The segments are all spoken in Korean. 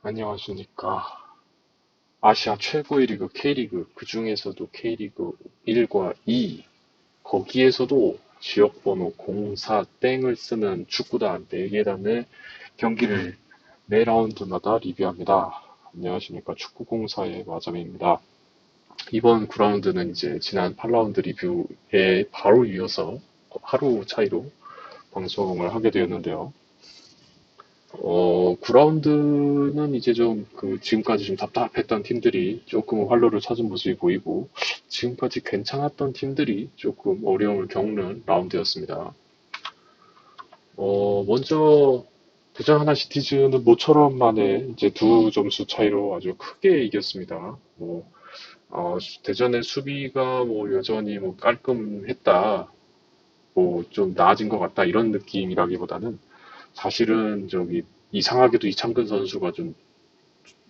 안녕하십니까. 아시아 최고의 리그 K리그, 그 중에서도 K리그 1과 2, 거기에서도 지역번호 04 땡을 쓰는 축구단 4개단의 경기를 매 라운드마다 리뷰합니다. 안녕하십니까. 축구공사의 마자입니다. 이번 9라운드는 이제 지난 8라운드 리뷰에 바로 이어서 하루 차이로 방송을 하게 되었는데요. 9라운드는 이제 좀 지금까지 좀 답답했던 팀들이 조금 활로를 찾은 모습이 보이고, 지금까지 괜찮았던 팀들이 조금 어려움을 겪는 라운드였습니다. 먼저, 대전 하나 시티즈는 모처럼 만에 이제 두 점수 차이로 아주 크게 이겼습니다. 대전의 수비가 여전히 깔끔했다, 좀 나아진 것 같다, 이런 느낌이라기보다는 사실은 이상하게도 이창근 선수가 좀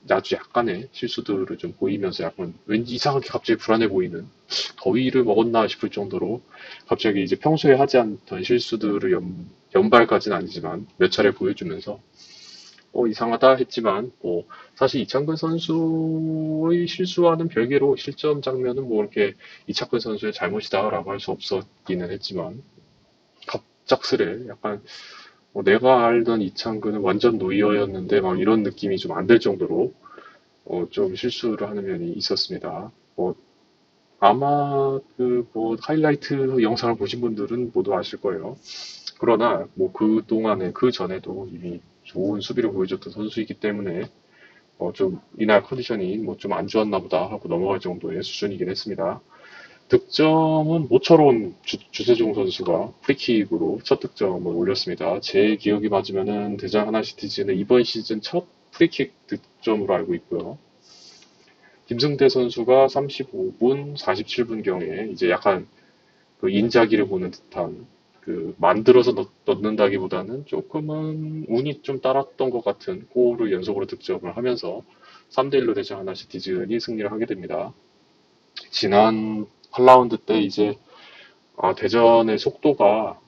아주 약간의 실수들을 좀 보이면서 약간 왠지 이상하게 갑자기 불안해 보이는, 더위를 먹었나 싶을 정도로 갑자기 이제 평소에 하지 않던 실수들을 연발까지는 아니지만 몇 차례 보여주면서 이상하다 했지만 사실 이창근 선수의 실수와는 별개로 실점 장면은 이렇게 이창근 선수의 잘못이다라고 할 수 없었기는 했지만, 갑작스레 약간 내가 알던 이창근은 완전 노이어였는데 막 이런 느낌이 좀 안 들 정도로 좀 실수를 하는 면이 있었습니다. 아마 하이라이트 영상을 보신 분들은 모두 아실 거예요. 그러나 그동안에 그 전에도 이미 좋은 수비를 보여줬던 선수이기 때문에 좀 이날 컨디션이 좀 안 좋았나 보다 하고 넘어갈 정도의 수준이긴 했습니다. 득점은 모처럼 주세종 선수가 프리킥으로 첫 득점을 올렸습니다. 제 기억이 맞으면은 대전 하나시티즈는 이번 시즌 첫 프리킥 득점으로 알고 있고요. 김승대 선수가 35분, 47분경에 이제 약간 인자기를 보는 듯한 만들어서 넣는다기보다는 조금은 운이 좀 따랐던 것 같은 골을 연속으로 득점을 하면서 3대1로 대전 하나시티즌이 승리를 하게 됩니다. 지난 8라운드 때 이제 대전의 속도가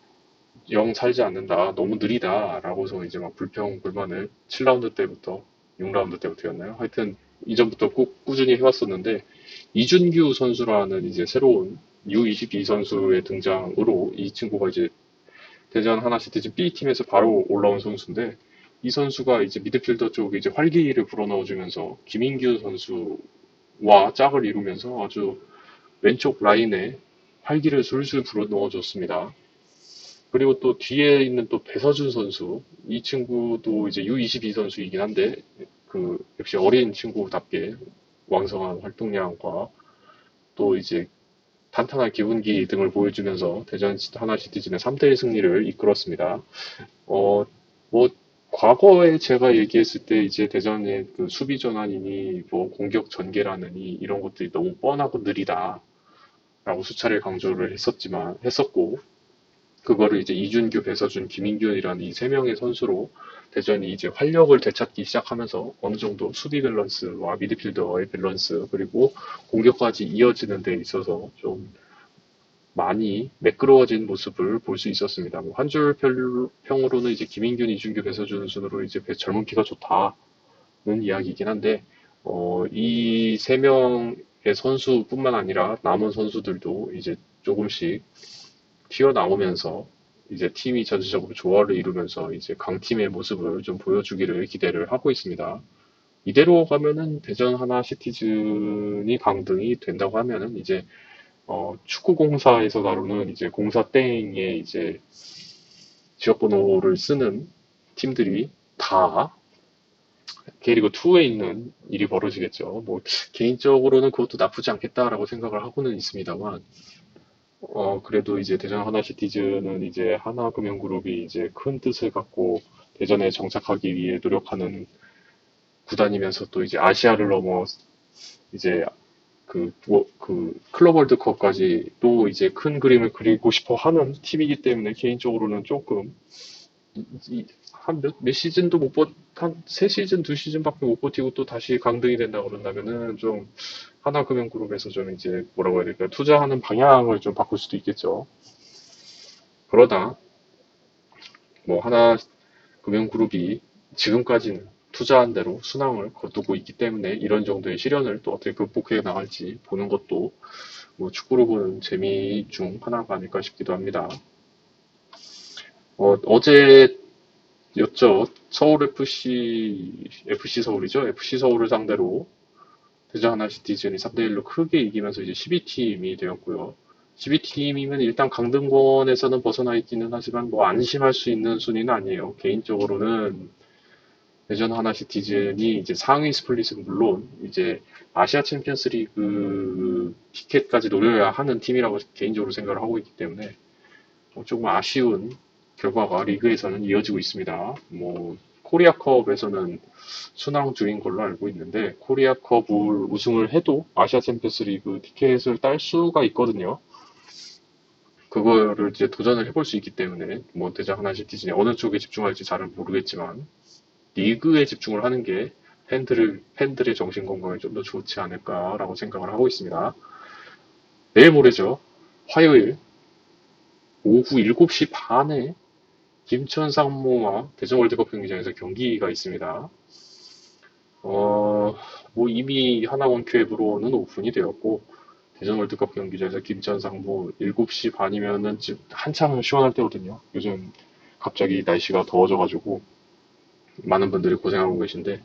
영 살지 않는다, 너무 느리다라고서 이제 막 불평 불만을 7라운드 때부터 6라운드 때부터였나요? 하여튼 이전부터 꼭 꾸준히 해왔었는데, 이준규 선수라는 이제 새로운 U22 선수의 등장으로 이 친구가 이제 대전 하나시티즌 B팀에서 바로 올라온 선수인데, 이 선수가 이제 미드필더 쪽에 이제 활기를 불어넣어주면서 김인규 선수와 짝을 이루면서 아주 왼쪽 라인에 활기를 술술 불어넣어줬습니다. 그리고 또 뒤에 있는 또 배서준 선수, 이 친구도 이제 U22 선수이긴 한데, 역시 어린 친구답게 왕성한 활동량과 또 이제 탄탄한 기본기 등을 보여주면서 대전 하나 시티즌의 3대1 승리를 이끌었습니다. 어, 뭐, 과거에 제가 얘기했을 때 이제 대전의 수비 전환이니 공격 전개라느니 이런 것들이 너무 뻔하고 느리다 라고 수차례 강조를 했었고, 그거를 이제 이준규, 배서준, 김인균이라는 이 세 명의 선수로 대전이 이제 활력을 되찾기 시작하면서 어느 정도 수비 밸런스와 미드필더의 밸런스, 그리고 공격까지 이어지는 데 있어서 좀 많이 매끄러워진 모습을 볼 수 있었습니다. 한 줄 평으로는 이제 김인균, 이준규, 배서준 순으로 이제 젊은 피가 좋다는 이야기이긴 한데, 이 세 명의 선수뿐만 아니라 남은 선수들도 이제 조금씩 튀어나오면서 이제 팀이 전체적으로 조화를 이루면서 이제 강팀의 모습을 좀 보여주기를 기대를 하고 있습니다. 이대로 가면은 대전 하나 시티즌이 강등이 된다고 하면은 이제 축구공사에서 다루는 이제 공사 땡의 이제 지역번호를 쓰는 팀들이 다 K리그 2에 있는 일이 벌어지겠죠. 개인적으로는 그것도 나쁘지 않겠다라고 생각을 하고는 있습니다만, 그래도 이제 대전 하나시티즈는 이제 하나금융그룹이 이제 큰 뜻을 갖고 대전에 정착하기 위해 노력하는 구단이면서 또 이제 아시아를 넘어 이제 클럽 월드컵까지 또 이제 큰 그림을 그리고 싶어 하는 팀이기 때문에 개인적으로는 조금 한 몇 시즌도 한 세 시즌, 두 시즌밖에 못 버티고 또 다시 강등이 된다 그런다면은 좀 하나금융그룹에서 좀 이제 뭐라고 해야 될까요? 투자하는 방향을 좀 바꿀 수도 있겠죠. 그러다 하나금융그룹이 지금까지는 투자한 대로 순항을 거두고 있기 때문에 이런 정도의 시련을 또 어떻게 극복해 나갈지 보는 것도 뭐 축구를 보는 재미 중 하나가 아닐까 싶기도 합니다. 어제였죠. 서울 FC 서울이죠. FC 서울을 상대로 대전 하나 시티즌이 3대1로 크게 이기면서 이제 12팀이 되었고요. 12팀이면 일단 강등권에서는 벗어나 있기는 하지만 뭐 안심할 수 있는 순위는 아니에요. 개인적으로는 대전 하나 시티즌이 이제 상위 스플릿은 물론 이제 아시아 챔피언스 리그 티켓까지 노려야 하는 팀이라고 개인적으로 생각을 하고 있기 때문에 조금 아쉬운 결과가 리그에서는 이어지고 있습니다. 뭐 코리아컵에서는 순항 중인 걸로 알고 있는데 코리아컵을 우승을 해도 아시아 챔피언스 리그 티켓을 딸 수가 있거든요. 그거를 이제 도전을 해볼 수 있기 때문에 뭐 대전 하나 시티즌이 어느 쪽에 집중할지 잘은 모르겠지만 리그에 집중을 하는 게 팬들의 정신 건강에 좀 더 좋지 않을까라고 생각을 하고 있습니다. 내일 모레죠. 화요일 오후 7시 반에 김천 상무와 대전 월드컵 경기장에서 경기가 있습니다. 뭐 이미 하나원 큐앱으로는 오픈이 되었고 대전 월드컵 경기장에서 김천 상무 7시 반이면은 지금 한창 시원할 때거든요. 요즘 갑자기 날씨가 더워져가지고 많은 분들이 고생하고 계신데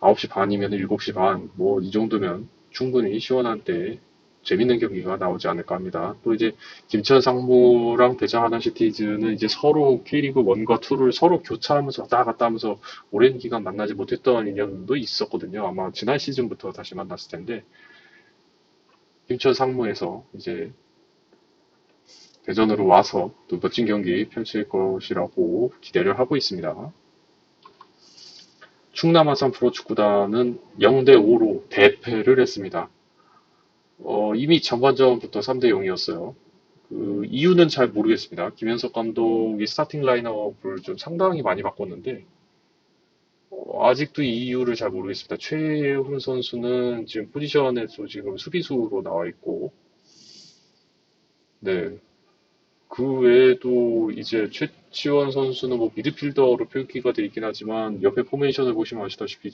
9시 반이면 7시 반, 뭐 이 정도면 충분히 시원한 때 재밌는 경기가 나오지 않을까 합니다. 또 이제 김천 상무랑 대전 하나 시티즈는 이제 서로 K리그 1과 2를 서로 교차하면서 왔다 갔다 하면서 오랜 기간 만나지 못했던 인연도 있었거든요. 아마 지난 시즌부터 다시 만났을 텐데 김천 상무에서 이제 대전으로 와서 또 멋진 경기 펼칠 것이라고 기대를 하고 있습니다. 충남 아산 프로축구단은 0대5로 대패를 했습니다. 이미 전반전부터 3대 0이었어요. 그 이유는 잘 모르겠습니다. 김현석 감독이 스타팅 라인업을 좀 상당히 많이 바꿨는데 아직도 이 이유를 잘 모르겠습니다. 최훈 선수는 지금 포지션에서 지금 수비수로 나와 있고, 네. 그 외에도 이제 최치원 선수는 뭐 미드필더로 표기가 돼 있긴 하지만 옆에 포메이션을 보시면 아시다시피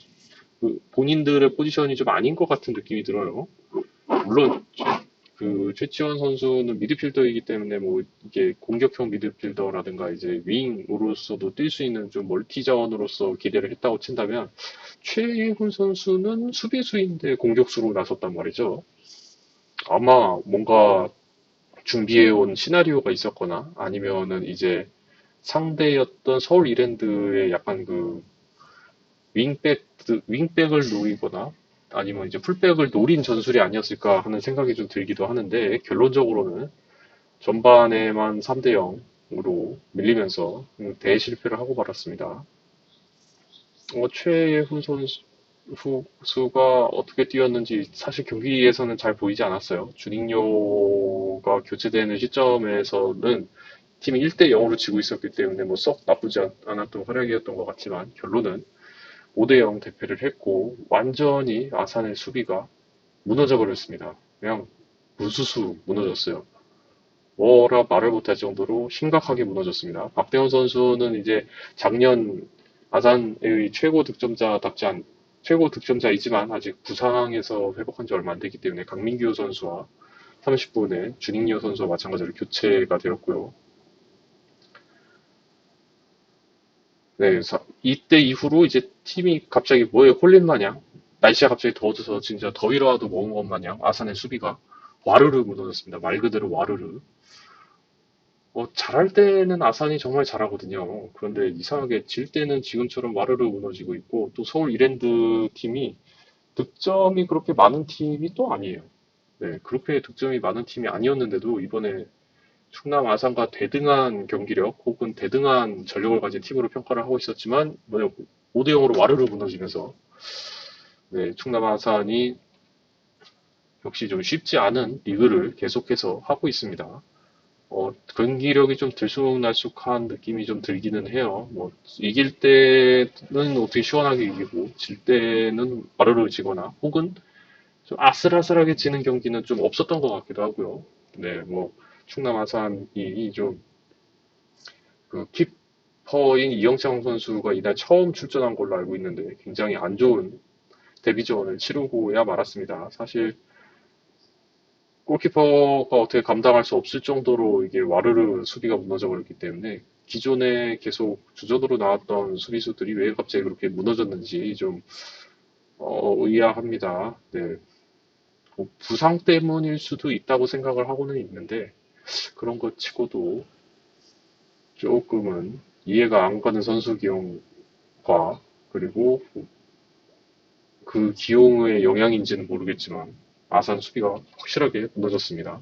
그 본인들의 포지션이 좀 아닌 것 같은 느낌이 들어요. 물론 그 최치원 선수는 미드필더이기 때문에 뭐 이게 공격형 미드필더라든가 이제 윙으로서도 뛸 수 있는 좀 멀티 자원으로서 기대를 했다고 친다면 최훈 선수는 수비수인데 공격수로 나섰단 말이죠. 아마 뭔가 준비해온 시나리오가 있었거나 아니면은 이제 상대였던 서울 이랜드의 약간 그 윙백을 노리거나 아니면 이제 풀백을 노린 전술이 아니었을까 하는 생각이 좀 들기도 하는데 결론적으로는 전반에만 3대 0으로 밀리면서 대실패를 하고 말았습니다. 최훈 선수가 어떻게 뛰었는지 사실 경기에서는 잘 보이지 않았어요. 주닝요가 교체되는 시점에서는 팀이 1대 0으로 지고 있었기 때문에 뭐 썩 나쁘지 않았던 활약이었던 것 같지만 결론은 5대 0 대패를 했고 완전히 아산의 수비가 무너져 버렸습니다. 그냥 무수수 무너졌어요. 뭐라 말을 못할 정도로 심각하게 무너졌습니다. 박대원 선수는 이제 작년 아산의 최고 득점자이지만 아직 부상에서 회복한 지 얼마 안 됐기 때문에 강민규 선수와 30분에 주닝리오 선수와 마찬가지로 교체가 되었고요. 네, 이때 이후로 이제 팀이 갑자기 뭐에 홀린 마냥 날씨가 갑자기 더워져서 진짜 더위라도 먹은 것 마냥 아산의 수비가 와르르 무너졌습니다. 말 그대로 와르르. 잘할 때는 아산이 정말 잘하거든요. 그런데 이상하게 질 때는 지금처럼 와르르 무너지고 있고 또 서울 이랜드 팀이 득점이 그렇게 많은 팀이 또 아니에요. 네, 그렇게 득점이 많은 팀이 아니었는데도 이번에 충남 아산과 대등한 경기력 혹은 대등한 전력을 가진 팀으로 평가를 하고 있었지만 5대 0으로 와르르 무너지면서 네, 충남 아산이 역시 좀 쉽지 않은 리그를 계속해서 하고 있습니다. 경기력이 좀 들쑥날쑥한 느낌이 좀 들기는 해요. 뭐 이길 때는 어떻게 시원하게 이기고 질 때는 와르르 지거나 혹은 좀 아슬아슬하게 지는 경기는 좀 없었던 것 같기도 하고요. 네, 뭐 충남 아산이 좀그 골키퍼인 이영창 선수가 이날 처음 출전한 걸로 알고 있는데 굉장히 안 좋은 데뷔전을 치르고야 말았습니다. 사실 골키퍼가 어떻게 감당할 수 없을 정도로 이게 와르르 수비가 무너져 버렸기 때문에 기존에 계속 주전으로 나왔던 수비수들이 왜 갑자기 그렇게 무너졌는지 좀 의아합니다. 네. 뭐 부상 때문일 수도 있다고 생각을 하고는 있는데 그런 것 치고도 조금은 이해가 안 가는 선수 기용과 그리고 그 기용의 영향인지는 모르겠지만 아산 수비가 확실하게 무너졌습니다.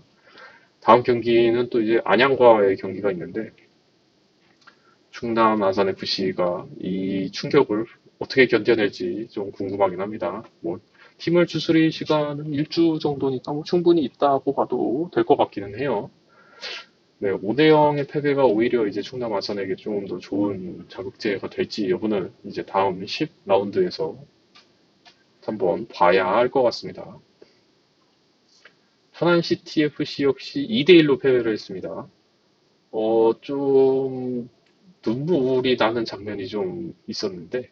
다음 경기는 또 이제 안양과의 경기가 있는데 충남 아산 FC가 이 충격을 어떻게 견뎌낼지 좀 궁금하긴 합니다. 뭐 팀을 추스릴 시간은 일주 정도니까 뭐 충분히 있다고 봐도 될 것 같기는 해요. 네, 5대 0의 패배가 오히려 이제 충남 아산에게 조금 더 좋은 자극제가 될지 여부는 이제 다음 10라운드에서 한번 봐야 할 것 같습니다. 천안 CTFC 역시 2대 1로 패배를 했습니다. 좀 눈물이 나는 장면이 좀 있었는데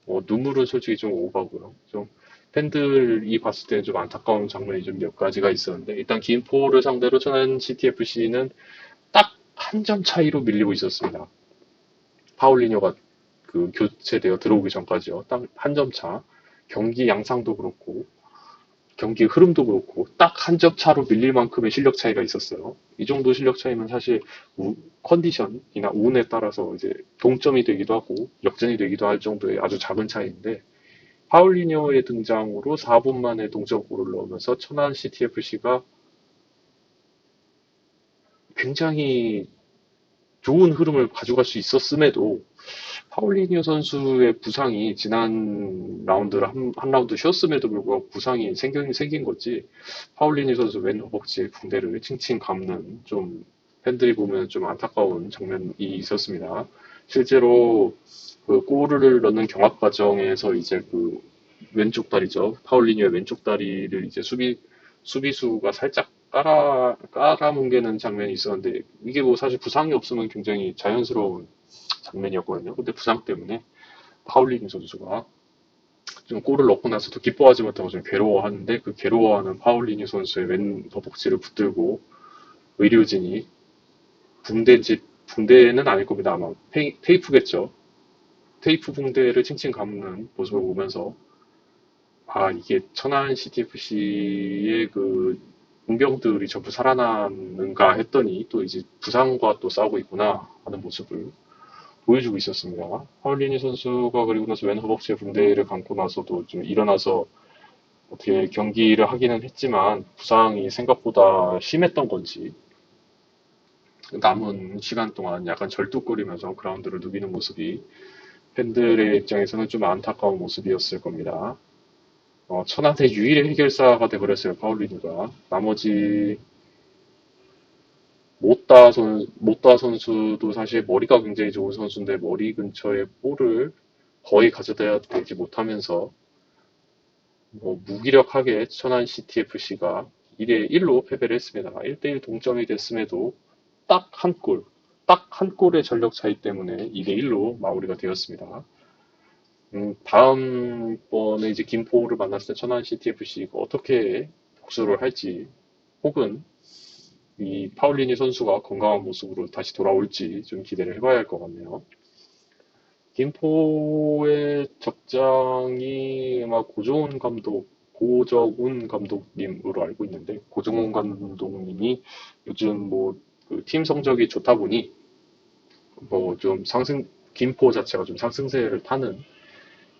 눈물은 솔직히 좀 오바고요. 좀 팬들이 봤을 때 좀 안타까운 장면이 좀 몇 가지가 있었는데 일단 김포를 상대로 천안 CTFC는 딱 한 점 차이로 밀리고 있었습니다. 파울리뇨가 그 교체되어 들어오기 전까지요. 딱 한 점 차. 경기 양상도 그렇고 경기 흐름도 그렇고 딱 한 점 차로 밀릴 만큼의 실력 차이가 있었어요. 이 정도 실력 차이면 사실 컨디션이나 운에 따라서 이제 동점이 되기도 하고 역전이 되기도 할 정도의 아주 작은 차이인데 파울리뇨의 등장으로 4분 만에 동점골을 넣으면서 천안 CTFC가 굉장히 좋은 흐름을 가져갈 수 있었음에도 파울리뉴 선수의 부상이 지난 라운드를 한 라운드 쉬었음에도 불구하고 부상이 생긴 거지 파울리뉴 선수 왼 허벅지 붕대를 칭칭 감는 좀 팬들이 보면 좀 안타까운 장면이 있었습니다. 실제로 그 골을 넣는 경합 과정에서 이제 그 왼쪽 다리죠. 파울리뉴의 왼쪽 다리를 이제 수비수가 살짝 깔아뭉개는 장면이 있었는데 이게 뭐 사실 부상이 없으면 굉장히 자연스러운 장면이었거든요. 근데 부상 때문에 파울리뉴 선수가 좀 골을 넣고 나서도 기뻐하지 못하고 좀 괴로워하는데 그 괴로워하는 파울리뉴 선수의 왼 허벅지를 붙들고 의료진이 붕대는 아닐 겁니다. 아마 테이프겠죠. 테이프 붕대를 칭칭 감는 모습을 보면서 이게 천안 CTFC의 그 용병들이 전부 살아남는가 했더니 또 이제 부상과 또 싸우고 있구나 하는 모습을 보여주고 있었습니다. 파울리니 선수가 그리고 나서 왼 허벅지에 붕대를 감고 나서도 좀 일어나서 어떻게 경기를 하기는 했지만 부상이 생각보다 심했던 건지 남은 시간 동안 약간 절뚝거리면서 그라운드를 누비는 모습이 팬들의 입장에서는 좀 안타까운 모습이었을 겁니다. 천안의 유일의 해결사가 돼버렸어요, 파울리뉴가. 나머지 모따 선수도 사실 머리가 굉장히 좋은 선수인데 머리 근처에 볼을 거의 가져다 대지 못하면서 뭐 무기력하게 천안 CTFC가 2대 1로 패배를 했습니다. 1대 1 동점이 됐음에도 딱 한 골, 딱 한 골의 전력 차이 때문에 2대 1로 마무리가 되었습니다. 다음번에 이제 김포를 만났을 때 천안 CTFC가 어떻게 복수를 할지 혹은 이 파울리니 선수가 건강한 모습으로 다시 돌아올지 좀 기대를 해봐야 할 것 같네요. 김포의 적장이 아마 고정운 감독님으로 알고 있는데, 고정운 감독님이 요즘 뭐, 그팀 성적이 좋다 보니, 뭐 좀 김포 자체가 좀 상승세를 타는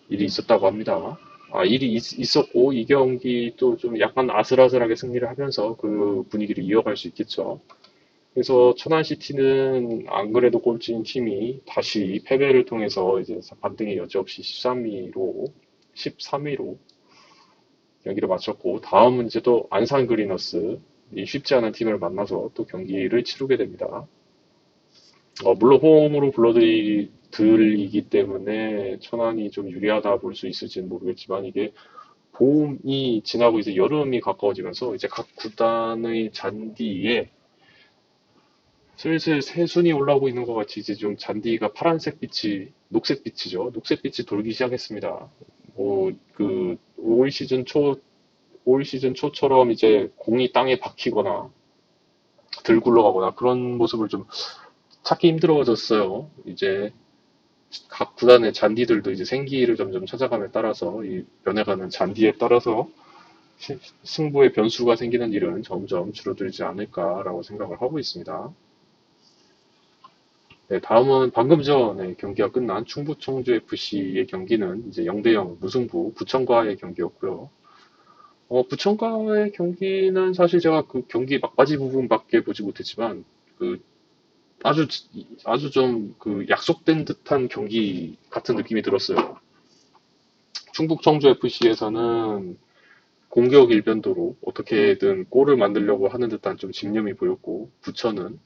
일이 있었다고 합니다. 일이 있었고, 이 경기 또 좀 약간 아슬아슬하게 승리를 하면서 그 분위기를 이어갈 수 있겠죠. 그래서 천안시티는 안 그래도 꼴찌인 팀이 다시 패배를 통해서 이제 반등의 여지 없이 13위로 경기를 마쳤고 다음 문제도 안산 그리너스 이 쉽지 않은 팀을 만나서 또 경기를 치르게 됩니다. 물론 홈으로 불러들이기 때문에 천안이 좀 유리하다 볼 수 있을지는 모르겠지만 이게 봄이 지나고 이제 여름이 가까워지면서 이제 각 구단의 잔디에 슬슬 새순이 올라오고 있는 것 같이 이제 좀 잔디가 파란색 빛이, 녹색 빛이죠. 녹색 빛이 돌기 시작했습니다. 올 시즌 초처럼 이제 공이 땅에 박히거나 들 굴러가거나 그런 모습을 좀 찾기 힘들어졌어요. 이제 각 구단의 잔디들도 이제 생기를 점점 찾아감에 따라서 이 변해가는 잔디에 따라서 승부의 변수가 생기는 일은 점점 줄어들지 않을까라고 생각을 하고 있습니다. 네, 다음은 방금 전에 경기가 끝난 충북 청주 FC의 경기는 이제 0대0 무승부 부천과의 경기였고요. 부천과의 경기는 사실 제가 그 경기 막바지 부분밖에 보지 못했지만 그 아주 아주 좀 그 약속된 듯한 경기 같은 느낌이 들었어요. 충북 청주 FC에서는 공격 일변도로 어떻게든 골을 만들려고 하는 듯한 좀 집념이 보였고 부천은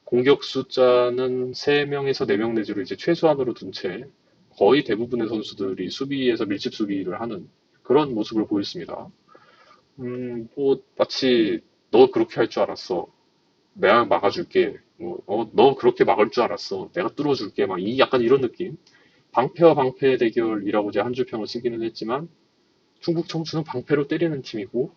공격 숫자는 3명에서 4명 내지로 이제 최소한으로 둔 채 거의 대부분의 선수들이 수비에서 밀집 수비를 하는 그런 모습을 보였습니다. 마치 너 그렇게 할 줄 알았어. 내가 막아줄게. 너 그렇게 막을 줄 알았어. 내가 뚫어줄게. 막 약간 이런 느낌. 방패와 방패 대결이라고 이제 한 줄 평을 쓰기는 했지만 충북 청주는 방패로 때리는 팀이고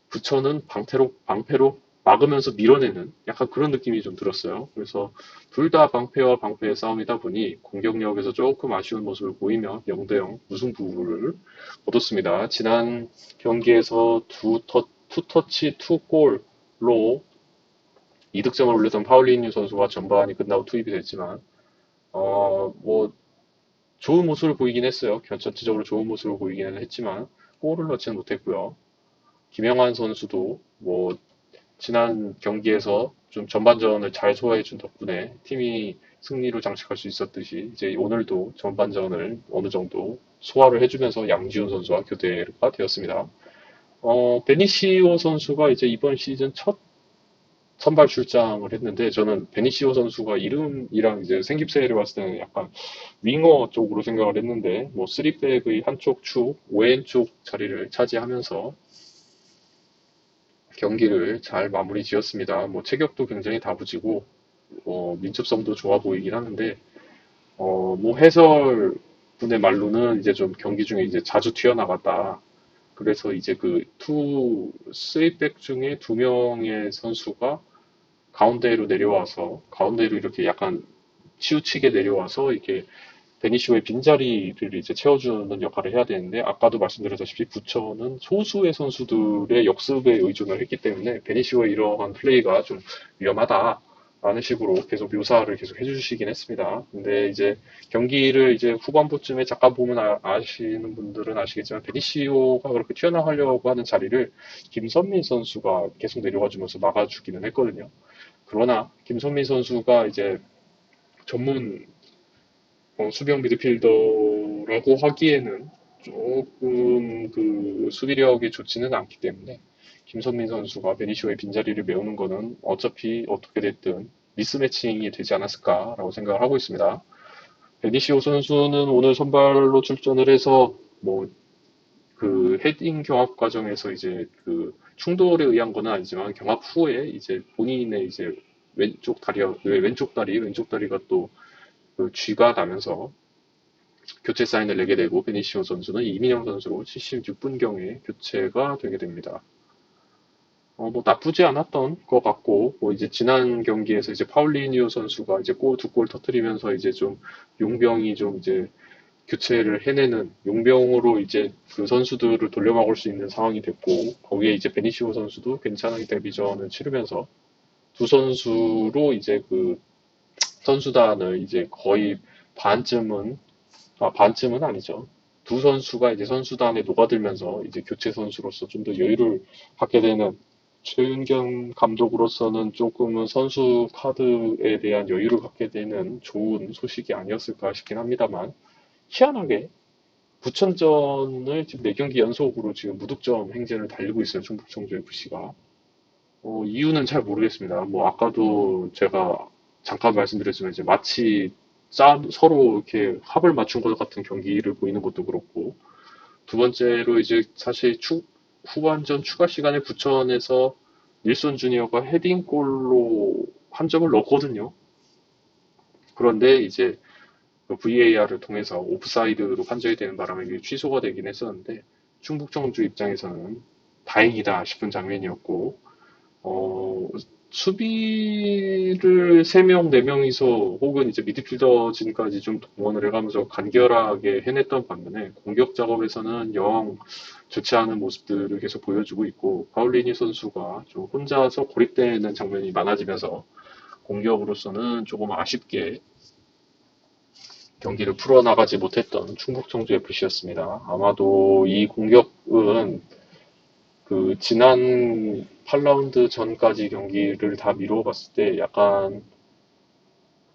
부천은 방패로 막으면서 밀어내는 약간 그런 느낌이 좀 들었어요. 그래서 둘 다 방패와 방패의 싸움이다 보니 공격력에서 조금 아쉬운 모습을 보이며 0대0 무승부를 거뒀습니다. 지난 경기에서 투터치 투골로 이득점을 올렸던 파울리뉴 선수가 전반이 끝나고 투입이 됐지만 뭐 좋은 모습을 보이긴 했어요. 전체적으로 좋은 모습을 보이기는 했지만 골을 넣지는 못했고요. 김영환 선수도 뭐 지난 경기에서 좀 전반전을 잘 소화해준 덕분에 팀이 승리로 장식할 수 있었듯이 이제 오늘도 전반전을 어느 정도 소화를 해주면서 양지훈 선수와 교대가 되었습니다. 베니시오 선수가 이제 이번 시즌 첫 선발 출장을 했는데 저는 베니시오 선수가 이름이랑 이제 생김새를 봤을 때는 약간 윙어 쪽으로 생각을 했는데 뭐 3백의 한쪽 축, 왼쪽 자리를 차지하면서 경기를 잘 마무리 지었습니다. 뭐 체격도 굉장히 다부지고 민첩성도 좋아 보이긴 하는데 뭐 해설분의 말로는 이제 좀 경기 중에 이제 자주 튀어나갔다. 그래서 이제 그 쓰리백 중에 2명의 선수가 가운데로 내려와서 가운데로 이렇게 약간 치우치게 내려와서 이렇게 베니시오의 빈자리를 이제 채워주는 역할을 해야 되는데 아까도 말씀드렸다시피 부천은 소수의 선수들의 역습에 의존을 했기 때문에 베니시오의 이러한 플레이가 좀 위험하다라는 식으로 계속 묘사를 계속 해주시긴 했습니다. 근데 이제 경기를 이제 후반부쯤에 잠깐 보면 아시는 분들은 아시겠지만 베니시오가 그렇게 튀어나가려고 하는 자리를 김선민 선수가 계속 내려와주면서 막아주기는 했거든요. 그러나 김선민 선수가 이제 전문 수비형 미드필더라고 하기에는 조금 그 수비력이 좋지는 않기 때문에 김선민 선수가 베니시오의 빈자리를 메우는 거는 어차피 어떻게 됐든 미스매칭이 되지 않았을까라고 생각을 하고 있습니다. 베니시오 선수는 오늘 선발로 출전을 해서 뭐 그 헤딩 경합 과정에서 이제 그 충돌에 의한 건 아니지만 경합 후에 이제 본인의 이제 왼쪽 다리가 또 그 쥐가 나면서 교체 사인을 내게 되고 베니시오 선수는 이민영 선수로 76분경에 교체가 되게 됩니다. 뭐 나쁘지 않았던 것 같고 뭐 이제 지난 경기에서 이제 파울리니오 선수가 이제 두 골 터트리면서 이제 좀 용병이 좀 이제 교체를 해내는 용병으로 이제 그 선수들을 돌려막을 수 있는 상황이 됐고 거기에 이제 베니시오 선수도 괜찮은 데뷔전을 치르면서 두 선수로 이제 그 선수단을 이제 거의 반쯤은 반쯤은 아니죠. 두 선수가 이제 선수단에 녹아들면서 이제 교체 선수로서 좀 더 여유를 갖게 되는 최은경 감독으로서는 조금은 선수 카드에 대한 여유를 갖게 되는 좋은 소식이 아니었을까 싶긴 합니다만 희한하게 부천전을 지금 4경기 연속으로 지금 무득점 행진을 달리고 있어요. 충북 청주 FC가. 이유는 잘 모르겠습니다. 뭐 아까도 제가 잠깐 말씀드렸지만 이제 마치 서로 이렇게 합을 맞춘 것 같은 경기를 보이는 것도 그렇고 두 번째로 이제 사실 후반전 추가 시간에 부천에서 닐슨 주니어가 헤딩골로 한 점을 넣었거든요. 그런데 이제 VAR을 통해서 오프사이드로 판정이 되는 바람에 이게 취소가 되긴 했었는데 충북청주 입장에서는 다행이다 싶은 장면이었고 어, 수비를 3명, 4명이서 혹은 이제 미드필더진까지 좀 동원을 해가면서 간결하게 해냈던 반면에 공격 작업에서는 영 좋지 않은 모습들을 계속 보여주고 있고 파울리니 선수가 좀 혼자서 고립되는 장면이 많아지면서 공격으로서는 조금 아쉽게 경기를 풀어나가지 못했던 충북청주 FC였습니다. 아마도 이 공격은 그 지난 8라운드 전까지 경기를 다 미루어 봤을 때 약간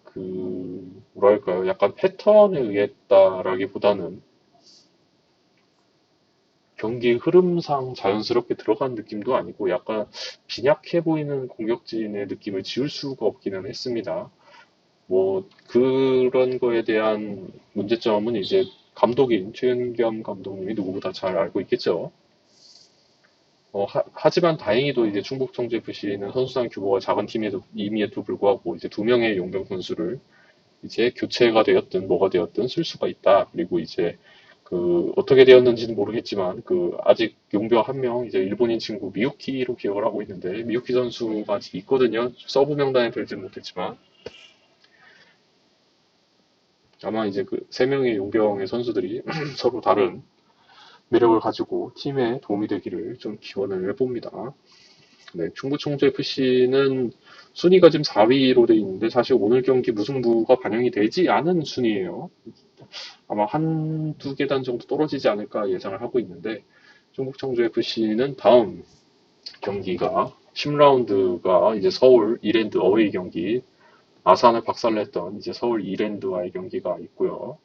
그 뭐랄까요? 약간 패턴에 의했다라기보다는 경기 흐름상 자연스럽게 들어간 느낌도 아니고 약간 빈약해 보이는 공격진의 느낌을 지울 수가 없기는 했습니다. 뭐 그런 거에 대한 문제점은 이제 감독인 최은겸 감독님이 누구보다 잘 알고 있겠죠. 하지만 다행히도 이제 충북 청주 FC는 선수단 규모가 작은 임에도 불구하고 이제 2명의 용병 선수를 이제 교체가 되었든 뭐가 되었든 쓸 수가 있다. 그리고 이제 그 어떻게 되었는지는 모르겠지만 그 아직 용병 한 명 이제 일본인 친구 미유키로 기억을 하고 있는데 미유키 선수가 아직 있거든요. 서브 명단에 들지는 못했지만 아마 이제 그 3명의 용병의 선수들이 서로 다른 매력을 가지고 팀에 도움이 되기를 좀 기원을 해봅니다. 네, 충북 청주 FC는 순위가 지금 4위로 돼 있는데 사실 오늘 경기 무승부가 반영이 되지 않은 순위예요. 아마 한두 계단 정도 떨어지지 않을까 예상을 하고 있는데 충북 청주 FC는 다음 경기가 10라운드가 이제 서울 이랜드 어웨이 경기 아산을 박살냈던 이제 서울 이랜드와의 경기가 있고요.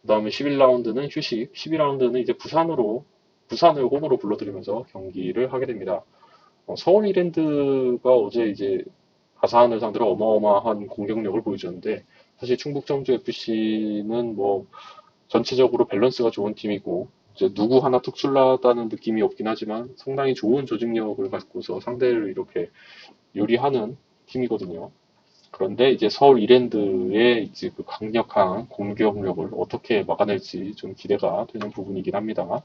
그다음에 11라운드는 휴식, 12라운드는 이제 부산을 홈으로 불러들이면서 경기를 하게 됩니다. 서울 이랜드가 어제 이제 아산을 상대로 어마어마한 공격력을 보여줬는데 사실 충북 청주 FC는 뭐 전체적으로 밸런스가 좋은 팀이고 이제 누구 하나 특출나다는 느낌이 없긴 하지만 상당히 좋은 조직력을 갖고서 상대를 이렇게 요리하는 팀이거든요. 그런데 이제 서울 이랜드의 이제 그 강력한 공격력을 어떻게 막아낼지 좀 기대가 되는 부분이긴 합니다.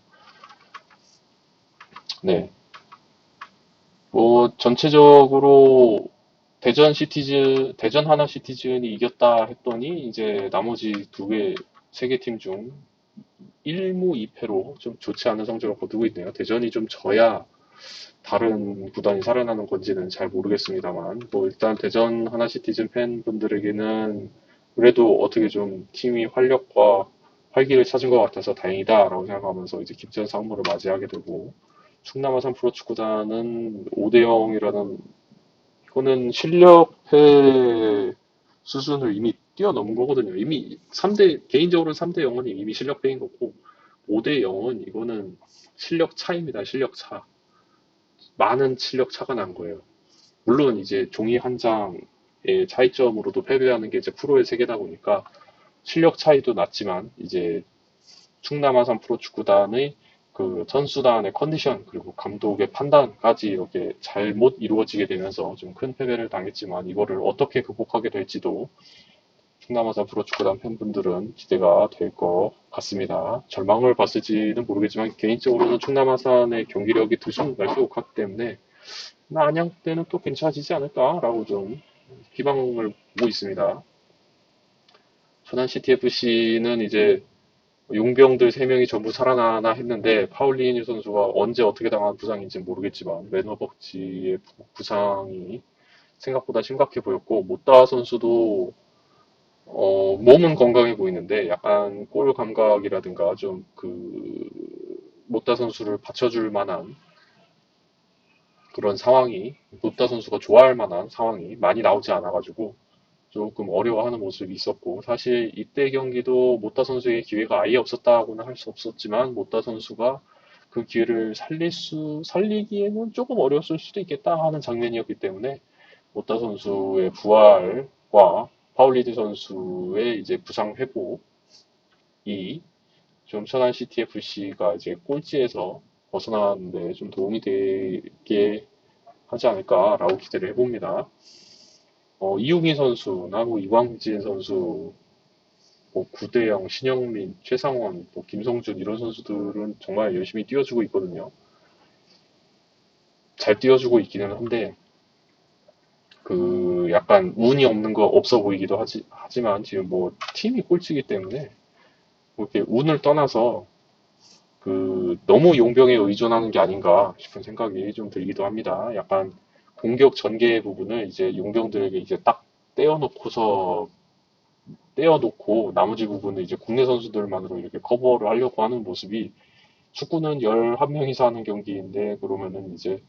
네. 뭐 전체적으로 대전 하나 시티즌이 이겼다 했더니 이제 나머지 세 개 팀 중 1무 2패로 좀 좋지 않은 성적을 거두고 있네요. 대전이 좀 져야 다른 구단이 살아나는 건지는 잘 모르겠습니다만, 뭐 일단 대전 하나 시티즌 팬분들에게는 그래도 어떻게 좀 팀이 활력과 활기를 찾은 것 같아서 다행이다라고 생각하면서 이제 김천 상무를 맞이하게 되고, 충남 아산 프로축구단은 5대 0이라는 이거는 실력패 수준을 이미 뛰어넘은 거거든요. 이미 3대, 개인적으로는 3대 0은 이미 실력패인 거고, 5대 0은 이거는 실력 차입니다. 실력 차. 많은 실력 차가 난 거예요. 물론 이제 종이 한 장의 차이점으로도 패배하는 게 이제 프로의 세계다 보니까 실력 차이도 났지만 이제 충남 아산 프로축구단의 그 선수단의 컨디션 그리고 감독의 판단까지 이렇게 잘못 이루어지게 되면서 좀 큰 패배를 당했지만 이거를 어떻게 극복하게 될지도 충남 아산 프로축구단 팬분들은 기대가 될 것 같습니다. 절망을 봤을지는 모르겠지만 개인적으로는 충남 아산의 경기력이 들쑥날쑥하기 때문에 안양 때는 또 괜찮아지지 않을까라고 좀 희망을 보고 있습니다. 천안 CTFC는 이제 용병들 3명이 전부 살아나나 했는데 파울리니 선수가 언제 어떻게 당한 부상인지 모르겠지만 맨허벅지의 부상이 생각보다 심각해 보였고 못다 선수도 몸은 건강해 보이는데 약간 골 감각이라든가 좀 그 못다 선수를 받쳐줄 만한 그런 상황이 못다 선수가 좋아할 만한 상황이 많이 나오지 않아가지고 조금 어려워하는 모습이 있었고 사실 이때 경기도 못다 선수의 기회가 아예 없었다고는 할 수 없었지만 못다 선수가 그 기회를 살리기에는 조금 어려웠을 수도 있겠다 하는 장면이었기 때문에 못다 선수의 부활과 파울리드 선수의 이제 부상 회복이 좀 천안 CTFC가 이제 꼴찌에서 벗어나는데 좀 도움이 되게 하지 않을까라고 기대를 해봅니다. 이용희 선수나 뭐 이광진 선수, 뭐 구대영, 신영민, 최상원, 뭐 김성준 이런 선수들은 정말 열심히 뛰어주고 있거든요. 잘 뛰어주고 있기는 한데 그 약간 운이 없는 거 없어 보이기도 하지만 지금 뭐 팀이 꼴찌기 때문에 뭐 이렇게 운을 떠나서 그 너무 용병에 의존하는 게 아닌가 싶은 생각이 좀 들기도 합니다. 약간 공격 전개 부분을 이제 용병들에게 이제 딱 떼어놓고서 떼어놓고 나머지 부분을 이제 국내 선수들만으로 이렇게 커버를 하려고 하는 모습이 축구는 11명이서 하는 경기인데 그러면은 이제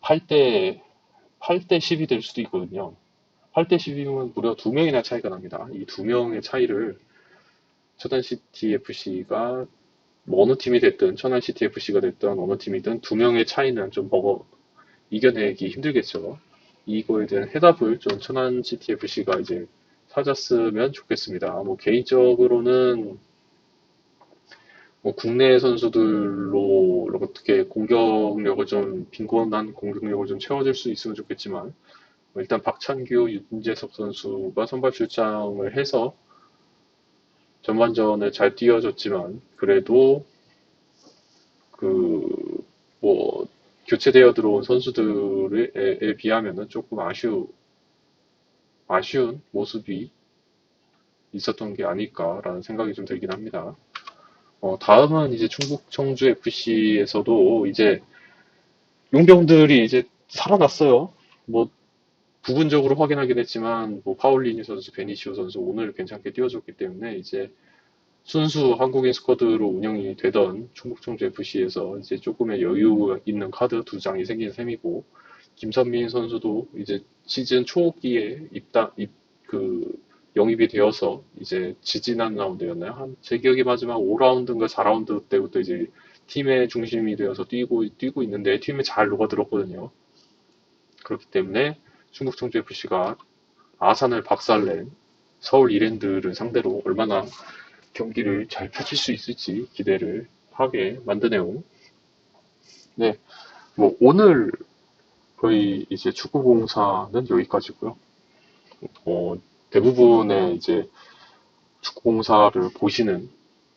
8대 8대 10이 될 수도 있거든요. 8대 10이면 무려 2명이나 차이가 납니다. 이 2명의 차이를 천안 CTFC가 뭐 어느 팀이 됐든 천안 CTFC가 됐든 어느 팀이든 2명의 차이는 좀 이겨내기 힘들겠죠. 이거에 대한 해답을 좀 천안 CTFC가 이제 찾았으면 좋겠습니다. 뭐 개인적으로는 뭐 국내 선수들로 어떻게 공격력을 좀 빈곤한 공격력을 좀 채워줄 수 있으면 좋겠지만 뭐 일단 박찬규, 윤재석 선수가 선발 출장을 해서 전반전을 잘 뛰어줬지만 그래도 그 뭐 교체되어 들어온 선수들에 비하면은 조금 아쉬운 모습이 있었던 게 아닐까라는 생각이 좀 들긴 합니다. 다음은 이제 충북 청주 FC에서도 이제 용병들이 이제 살아났어요. 뭐 부분적으로 확인하긴 했지만 뭐 파울리니 선수, 베니시오 선수 오늘 괜찮게 뛰어줬기 때문에 이제 순수 한국인 스쿼드로 운영이 되던 충북 청주 FC에서 이제 조금의 여유 있는 카드 2장이 생긴 셈이고 김선민 선수도 이제 시즌 초기에 그 영입이 되어서 이제 지지난 라운드였나요? 제 기억에 맞으면 5라운드인가 4라운드 때부터 이제 팀의 중심이 되어서 뛰고 있는데 팀에 잘 녹아들었거든요. 그렇기 때문에 충북 청주 FC가 아산을 박살낸 서울 이랜드를 상대로 얼마나 경기를 잘 펼칠 수 있을지 기대를 하게 만드네요. 네, 뭐 오늘 거의 이제 축구공사는 여기까지고요. 대부분의 이제 축구공사를 보시는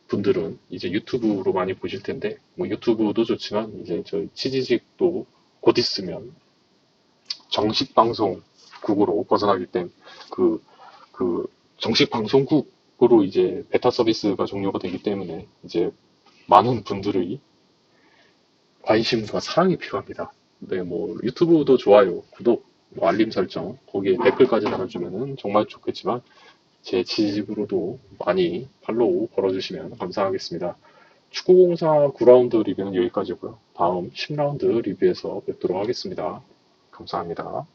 분들은 이제 유튜브로 많이 보실 텐데, 뭐 유튜브도 좋지만 이제 저희 치지직도 곧 있으면 정식 방송국으로 벗어나기 때문에 그, 그 정식 방송국으로 이제 베타 서비스가 종료가 되기 때문에 이제 많은 분들의 관심과 사랑이 필요합니다. 네, 뭐 유튜브도 좋아요, 구독, 뭐 알림 설정, 거기에 댓글까지 달아주면은 정말 좋겠지만 제 지식으로도 많이 팔로우 걸어주시면 감사하겠습니다. 축구공사 9라운드 리뷰는 여기까지고요. 다음 10라운드 리뷰에서 뵙도록 하겠습니다. 감사합니다.